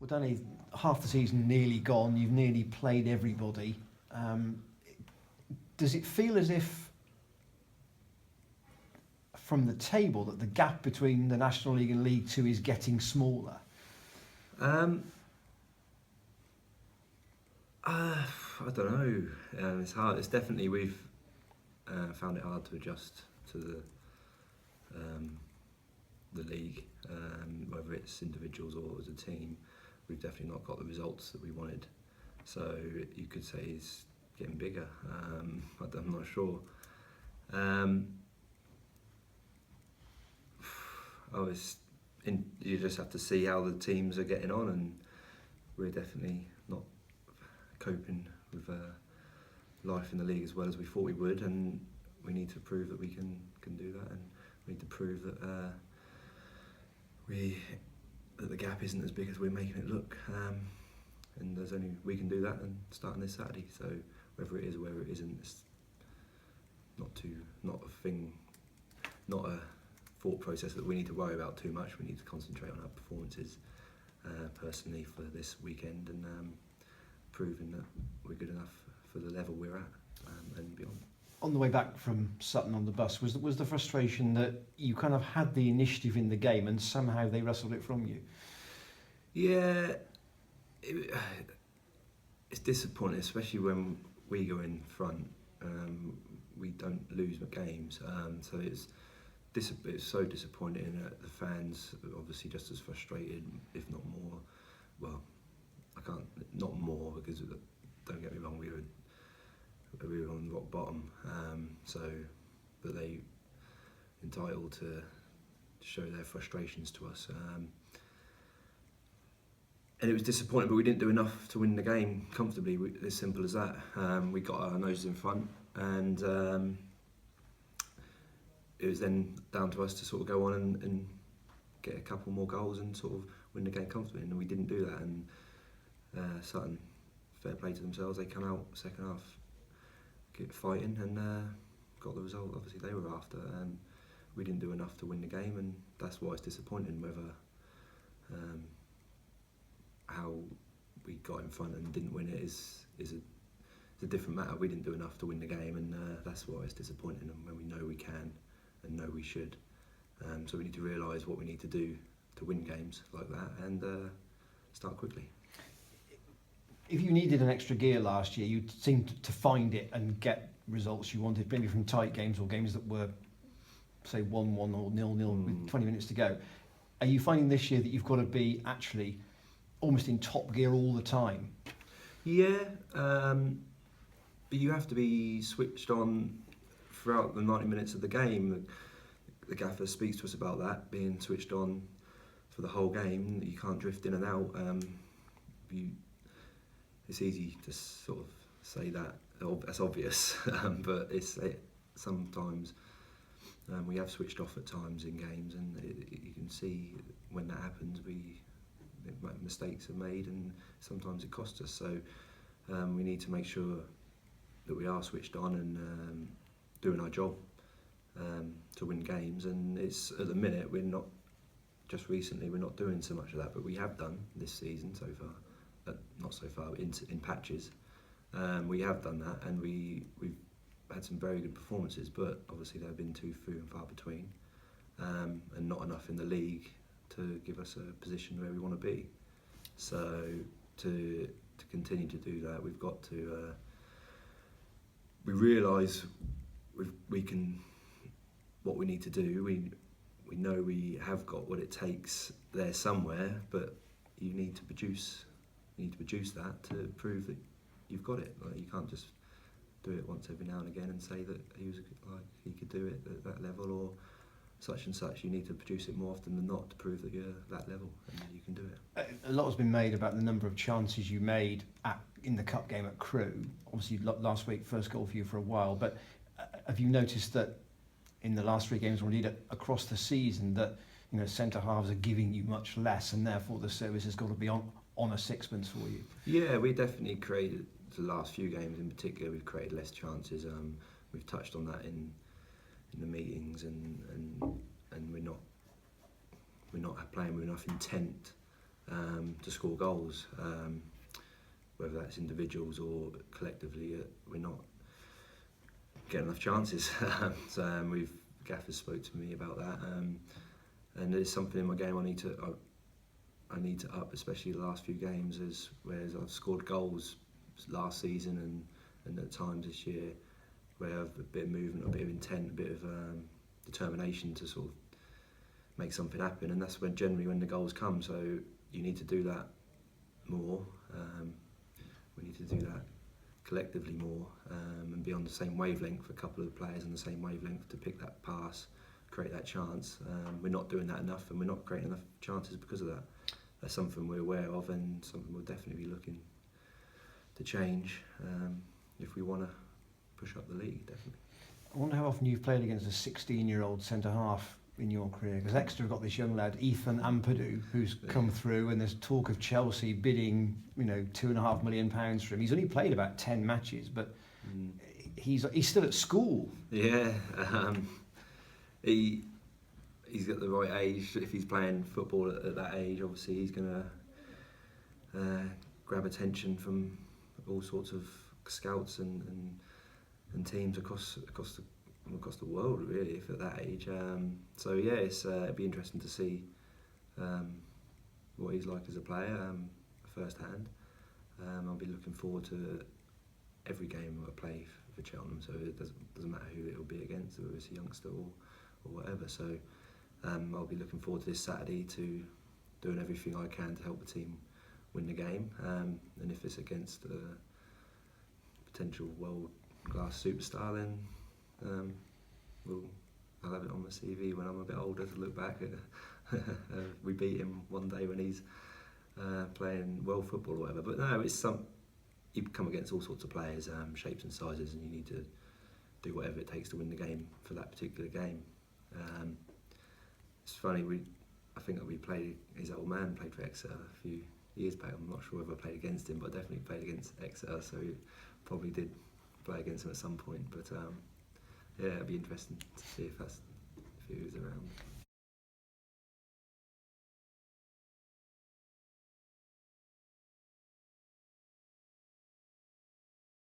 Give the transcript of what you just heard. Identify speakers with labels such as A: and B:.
A: With only half the season nearly gone, you've nearly played everybody. Does it feel as if, from the table, that the gap between the National League and League Two is getting smaller?
B: I don't know. It's hard. It's definitely we've found it hard to adjust to the league, whether it's individuals or as a team. We've definitely not got the results that we wanted. So you could say it's getting bigger. I'm not sure. You just have to see how the teams are getting on, and we're definitely not coping with life in the league as well as we thought we would, and we need to prove that we can do that, and we need to prove that that the gap isn't as big as we're making it look, and there's only we can do that, and starting this Saturday. So whether it is or whether it isn't, it's not a thought process that we need to worry about too much. We need to concentrate on our performances personally for this weekend, and proving that we're good enough for the level we're at and beyond.
A: On the way back from Sutton on the bus, was the frustration that you kind of had the initiative in the game and somehow they wrestled it from you?
B: Yeah, it's disappointing, especially when we go in front. We don't lose games, so it's so disappointing. The fans are obviously just as frustrated, if not more. Well, not more, because don't get me wrong, we were on rock bottom, but they entitled to show their frustrations to us, and it was disappointing, but we didn't do enough to win the game comfortably. As simple as that. We got our noses in front, and it was then down to us to sort of go on and get a couple more goals and sort of win the game comfortably, and we didn't do that. And Sutton, fair play to themselves, they come out second half, get fighting, and got the result. Obviously they were after, and we didn't do enough to win the game, and that's why it's disappointing. Whether how we got in front and didn't win it is a different matter. We didn't do enough to win the game, and that's why it's disappointing. And when we know we can and know we should, so we need to realise what we need to do to win games like that, and start quickly.
A: If you needed an extra gear last year, you seemed to find it and get results you wanted, maybe from tight games or games that were, say, 1-1 or 0-0 with 20 minutes to go. Are you finding this year that you've got to be actually almost in top gear all the time?
B: Yeah, but you have to be switched on throughout the 90 minutes of the game. The gaffer speaks to us about that, being switched on for the whole game. You can't drift in and out. It's easy to sort of say that, that's obvious, but sometimes we have switched off at times in games, and you can see when that happens, mistakes are made, and sometimes it costs us. So we need to make sure that we are switched on and doing our job to win games. And it's at the minute we're not doing so much of that, but we have done this season so far. Not so far, in patches. We have done that, and we've had some very good performances, but obviously they've been too few and far between, and not enough in the league to give us a position where we want to be. So to continue to do that, we've got to. We realise we can what we need to do. We know we have got what it takes there somewhere, but you need to produce. You need to produce that to prove that you've got it. Like, you can't just do it once every now and again and say that he could do it at that level or such and such. You need to produce it more often than not to prove that you're that level and you can do it.
A: A lot has been made about the number of chances you made in the cup game at Crewe. Obviously last week, first goal for you for a while, but have you noticed that in the last 3 games, or indeed across the season, that centre halves are giving you much less, and therefore the service has got to be on a sixpence for you? Yeah,
B: we definitely created, the last few games in particular, we've created less chances. We've touched on that in the meetings, and we're not playing with enough intent to score goals, whether that's individuals or collectively. We're not getting enough chances. So Gaffers spoke to me about that, and there's something in my game I need to up, especially the last few games, whereas I've scored goals last season and at times this year where I've a bit of movement, a bit of intent, a bit of determination to sort of make something happen, and that's generally when the goals come. So you need to do that more. We need to do that collectively more, and be on the same wavelength, a couple of players on the same wavelength to pick that pass, create that chance. We're not doing that enough, and we're not creating enough chances because of that. That's something we're aware of, and something we'll definitely be looking to change if we want to push up the league, definitely.
A: I wonder how often you've played against a 16-year-old centre-half in your career, because Exeter have got this young lad, Ethan and Purdue, who's come through, and there's talk of Chelsea bidding, £2.5 million for him. He's only played about 10 matches, but he's still at school.
B: Yeah, he's got the right age. If he's playing football at that age, obviously he's going to grab attention from all sorts of scouts and teams across the world, really, if at that age. So yeah, it'd be interesting to see what he's like as a player firsthand. I'll be looking forward to every game I play for Cheltenham, so it doesn't matter who it'll be against, whether it's a youngster or whatever. So I'll be looking forward to this Saturday to doing everything I can to help the team win the game, and if it's against a potential world-class superstar, then I'll have it on my CV when I'm a bit older to look back at. We beat him one day when he's playing world football or whatever. But no, you come against all sorts of players, shapes and sizes, and you need to do whatever it takes to win the game for that particular game. It's funny, I think that his old man played for Exeter a few years back. I'm not sure whether I played against him, but I definitely played against Exeter, so probably did play against him at some point. But yeah, it'd be interesting to see if he was around.